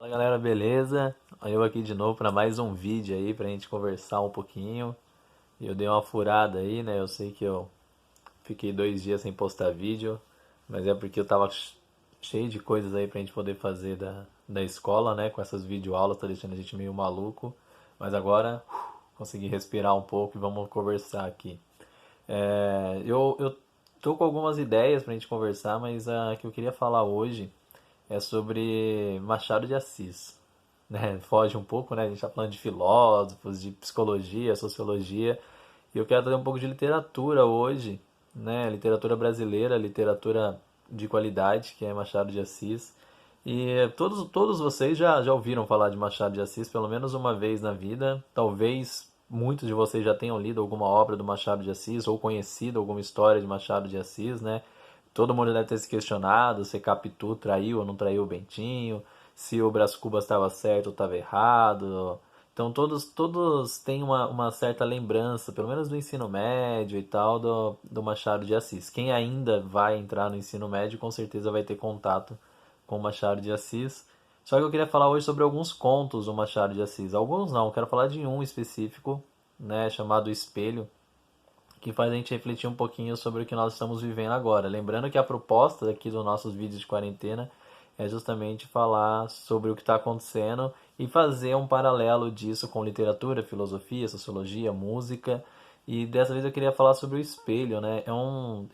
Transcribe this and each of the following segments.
Fala galera, beleza? Eu aqui de novo para mais um vídeo aí pra gente conversar um pouquinho. Eu dei uma furada aí, né? Eu sei que eu fiquei 2 dias sem postar vídeo, mas é porque eu tava cheio de coisas aí pra gente poder fazer da escola, né? Com essas videoaulas, tá deixando a gente meio maluco. Mas agora consegui respirar um pouco e vamos conversar aqui. Eu tô com algumas ideias pra gente conversar, mas a que eu queria falar hoje é sobre Machado de Assis, né? Foge um pouco, né? A gente tá falando de filósofos, de psicologia, sociologia, e eu quero trazer um pouco de literatura hoje, né? Literatura brasileira, literatura de qualidade, que é Machado de Assis. E todos vocês já ouviram falar de Machado de Assis pelo menos uma vez na vida. Talvez muitos de vocês já tenham lido alguma obra do Machado de Assis ou conhecido alguma história de Machado de Assis, né? Todo mundo deve ter se questionado se Capitu traiu ou não traiu o Bentinho, se o Brás Cubas estava certo ou estava errado. Então todos têm uma certa lembrança, pelo menos do ensino médio e tal, do Machado de Assis. Quem ainda vai entrar no ensino médio com certeza vai ter contato com o Machado de Assis. Só que eu queria falar hoje sobre alguns contos do Machado de Assis. Alguns não, eu quero falar de um específico, né, chamado Espelho, que faz a gente refletir um pouquinho sobre o que nós estamos vivendo agora. Lembrando que a proposta aqui dos nossos vídeos de quarentena é justamente falar sobre o que está acontecendo e fazer um paralelo disso com literatura, filosofia, sociologia, música. E dessa vez eu queria falar sobre o espelho, né? É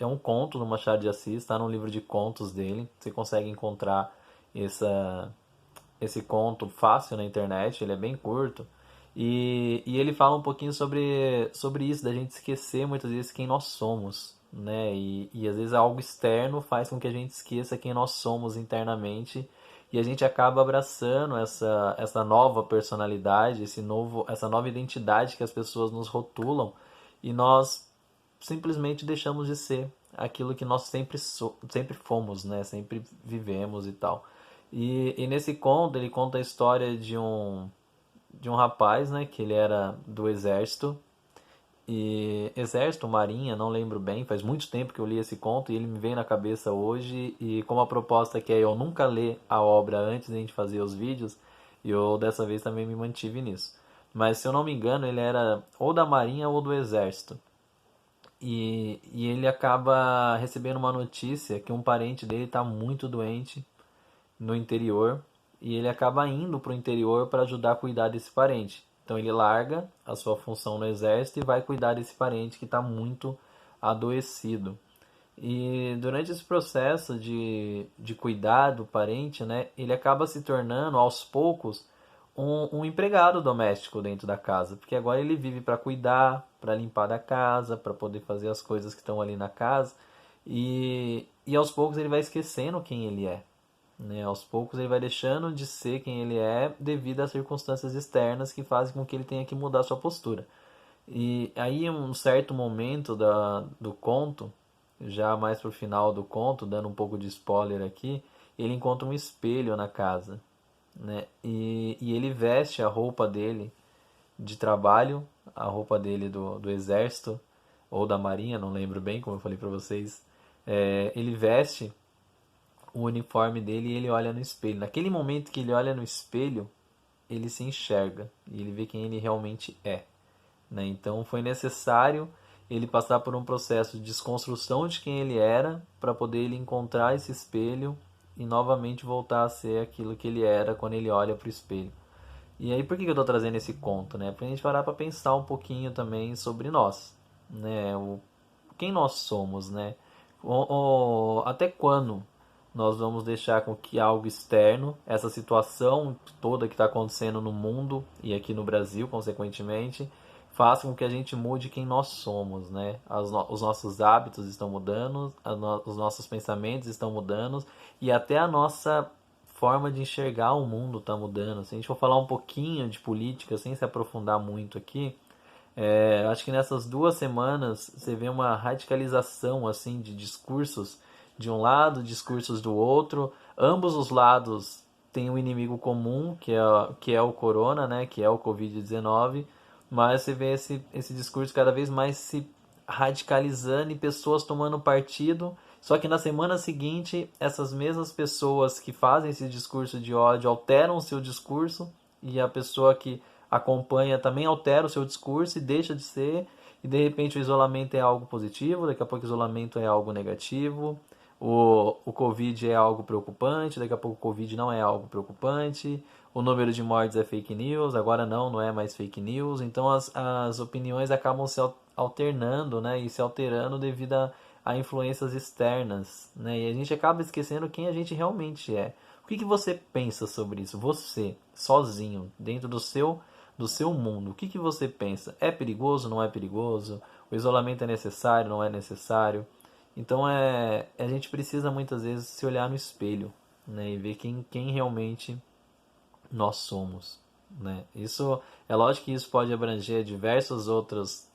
um conto do Machado de Assis, está num livro de contos dele. Você consegue encontrar essa, esse conto fácil na internet, ele é bem curto. E ele fala um pouquinho sobre isso, da gente esquecer muitas vezes quem nós somos, né? E às vezes algo externo faz com que a gente esqueça quem nós somos internamente e a gente acaba abraçando essa nova personalidade, essa nova identidade que as pessoas nos rotulam e nós simplesmente deixamos de ser aquilo que nós sempre fomos, né? Sempre vivemos e tal. E nesse conto, ele conta a história de um rapaz, né? Que ele era do exército. E exército, marinha, não lembro bem. Faz muito tempo que eu li esse conto e ele me veio na cabeça hoje. E como a proposta que é eu nunca ler a obra antes de a gente fazer os vídeos, eu dessa vez também me mantive nisso. Mas se eu não me engano, ele era ou da marinha ou do exército. E ele acaba recebendo uma notícia que um parente dele está muito doente no interior e ele acaba indo para o interior para ajudar a cuidar desse parente. Então ele larga a sua função no exército e vai cuidar desse parente que está muito adoecido. E durante esse processo de cuidar do parente, né, ele acaba se tornando, aos poucos, um empregado doméstico dentro da casa. Porque agora ele vive para cuidar, para limpar da casa, para poder fazer as coisas que estão ali na casa. E aos poucos ele vai esquecendo quem ele é. Né? Aos poucos ele vai deixando de ser quem ele é devido às circunstâncias externas que fazem com que ele tenha que mudar sua postura. E aí, em um certo momento do conto, já mais pro final do conto, dando um pouco de spoiler aqui, ele encontra um espelho na casa, né? E ele veste a roupa dele de trabalho, a roupa dele do exército ou da marinha, não lembro bem, como eu falei para vocês. Ele veste o uniforme dele e ele olha no espelho. Naquele momento que ele olha no espelho, ele se enxerga e ele vê quem ele realmente é. Né? Então foi necessário ele passar por um processo de desconstrução de quem ele era para poder ele encontrar esse espelho e novamente voltar a ser aquilo que ele era quando ele olha para o espelho. E aí por que eu estou trazendo esse conto? Né? Para a gente parar para pensar um pouquinho também sobre nós. Né? Quem nós somos, né? Até quando nós vamos deixar com que algo externo, essa situação toda que está acontecendo no mundo e aqui no Brasil, consequentemente, faça com que a gente mude quem nós somos, né? Os nossos hábitos estão mudando, os nossos pensamentos estão mudando e até a nossa forma de enxergar o mundo está mudando. Se a gente for falar um pouquinho de política, sem se aprofundar muito aqui, acho que nessas 2 semanas você vê uma radicalização assim de discursos de um lado, discursos do outro. Ambos os lados têm um inimigo comum, que é o corona, né, que é o Covid-19, mas você vê esse discurso cada vez mais se radicalizando e pessoas tomando partido Só que na semana seguinte, essas mesmas pessoas que fazem esse discurso de ódio alteram o seu discurso e a pessoa que acompanha também altera o seu discurso e deixa de ser, e de repente o isolamento é algo positivo, daqui a pouco o isolamento é algo negativo, o Covid é algo preocupante, daqui a pouco o Covid não é algo preocupante, o número de mortes é fake news, agora não é mais fake news, então as opiniões acabam se alternando, né, e se alterando devido a influências externas, né, e a gente acaba esquecendo quem a gente realmente é. O que você pensa sobre isso? Você, sozinho, dentro do seu mundo, o que você pensa? É perigoso, não é perigoso? O isolamento é necessário, não é necessário? Então a gente precisa muitas vezes se olhar no espelho, né, e ver quem realmente nós somos, né? Isso é lógico que isso pode abranger diversos outros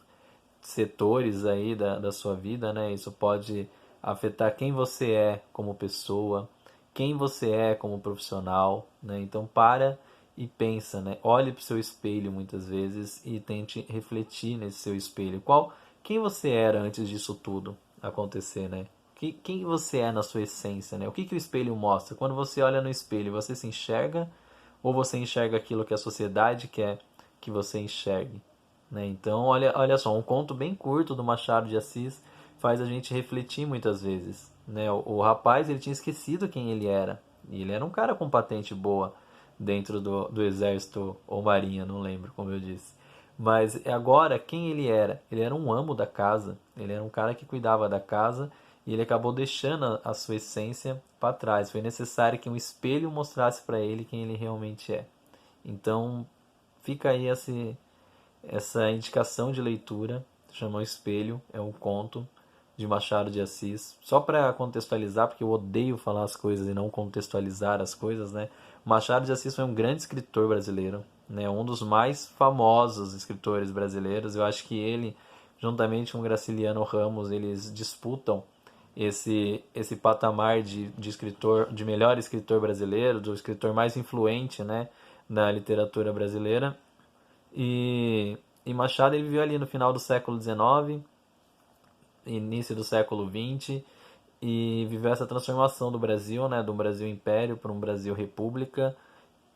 setores aí da sua vida, né? Isso pode afetar quem você é como pessoa, quem você é como profissional, né? Então para e pensa, né? Olhe para o seu espelho muitas vezes e tente refletir nesse seu espelho. Quem você era antes disso tudo acontecer, né? Quem você é na sua essência, né? O que o espelho mostra? Quando você olha no espelho, você se enxerga ou você enxerga aquilo que a sociedade quer que você enxergue? Né? Então, olha só, um conto bem curto do Machado de Assis faz a gente refletir muitas vezes. Né? O rapaz ele tinha esquecido quem ele era. E ele era um cara com patente boa dentro do exército ou marinha, não lembro como eu disse. Mas agora, quem ele era? Ele era um amo da casa. Ele era um cara que cuidava da casa e ele acabou deixando a sua essência para trás. Foi necessário que um espelho mostrasse para ele quem ele realmente é. Então, fica aí essa indicação de leitura, chama O Espelho, é um conto de Machado de Assis. Só para contextualizar, porque eu odeio falar as coisas e não contextualizar as coisas, né? Machado de Assis foi um grande escritor brasileiro, né? Um dos mais famosos escritores brasileiros. Eu acho que ele, juntamente com Graciliano Ramos, eles disputam esse patamar de escritor, de melhor escritor brasileiro, do escritor mais influente, né, na literatura brasileira. E Machado ele viveu ali no final do século XIX, início do século XX, e viveu essa transformação do Brasil, né, do Brasil Império para um Brasil República.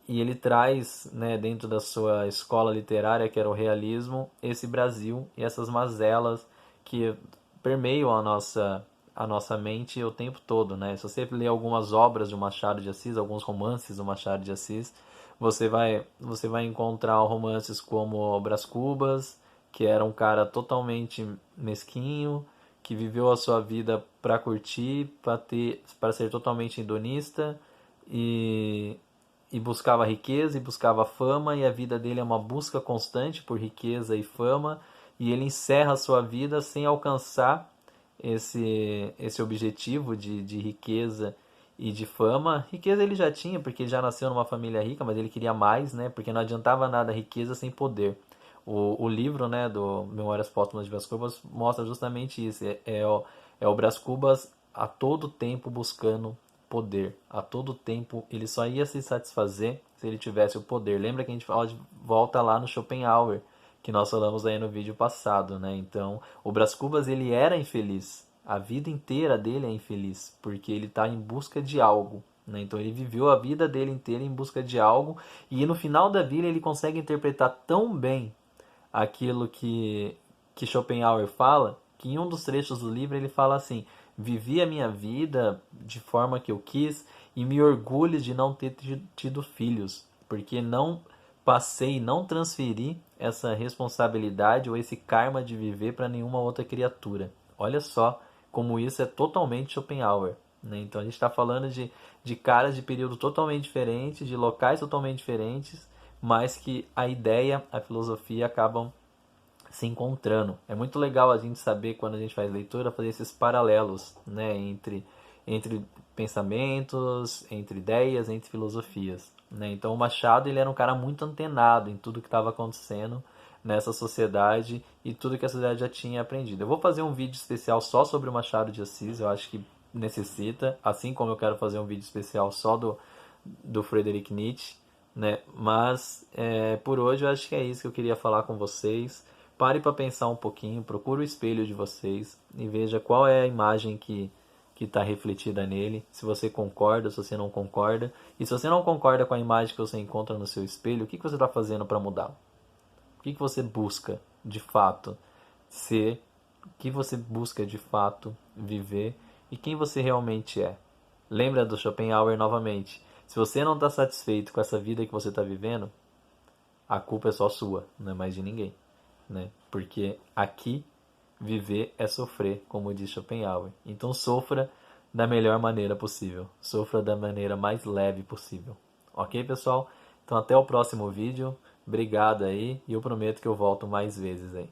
E ele traz, né, dentro da sua escola literária, que era o realismo, esse Brasil e essas mazelas que permeiam a nossa mente o tempo todo, né? Se você ler algumas obras de Machado de Assis, alguns romances do Machado de Assis, você vai encontrar romances como Brás Cubas, que era um cara totalmente mesquinho, que viveu a sua vida para curtir, para ser totalmente hedonista e e buscava riqueza e buscava fama, e a vida dele é uma busca constante por riqueza e fama, e ele encerra a sua vida sem alcançar esse objetivo de riqueza e de fama. Riqueza ele já tinha, porque ele já nasceu numa família rica, mas ele queria mais, né? Porque não adiantava nada riqueza sem poder. O livro, né, do Memórias Póstumas de Brás Cubas mostra justamente isso. É o Brás Cubas a todo tempo buscando poder. A todo tempo ele só ia se satisfazer se ele tivesse o poder. Lembra que a gente fala de volta lá no Schopenhauer, que nós falamos aí no vídeo passado, né? Então, o Brás Cubas ele era infeliz. A vida inteira dele é infeliz, porque ele está em busca de algo. Né? Então ele viveu a vida dele inteira em busca de algo, e no final da vida ele consegue interpretar tão bem aquilo que Schopenhauer fala, que em um dos trechos do livro ele fala assim: vivi a minha vida de forma que eu quis e me orgulho de não ter tido filhos, porque não passei, não transferi essa responsabilidade ou esse karma de viver para nenhuma outra criatura. Olha só como isso é totalmente Schopenhauer. Né? Então a gente está falando de caras de período totalmente diferentes, de locais totalmente diferentes, mas que a ideia, a filosofia acabam se encontrando. É muito legal a gente saber, quando a gente faz leitura, fazer esses paralelos, né, entre pensamentos, entre ideias, entre filosofias. Né? Então o Machado ele era um cara muito antenado em tudo que estava acontecendo nessa sociedade e tudo que a sociedade já tinha aprendido. Eu vou fazer um vídeo especial só sobre o Machado de Assis, eu acho que necessita, assim como eu quero fazer um vídeo especial só do Friedrich Nietzsche, né? Mas por hoje eu acho que é isso que eu queria falar com vocês. Pare para pensar um pouquinho, procure o espelho de vocês e veja qual é a imagem que que está refletida nele, se você concorda, se você não concorda. E se você não concorda com a imagem que você encontra no seu espelho, o que você está fazendo para mudá-la? O que você busca de fato ser? O que você busca de fato viver? E quem você realmente é? Lembra do Schopenhauer novamente. Se você não está satisfeito com essa vida que você está vivendo, a culpa é só sua, não é mais de ninguém, né? Porque aqui viver é sofrer, como diz Schopenhauer. Então sofra da melhor maneira possível. Sofra da maneira mais leve possível. Ok, pessoal? Então até o próximo vídeo. Obrigado aí e eu prometo que eu volto mais vezes aí.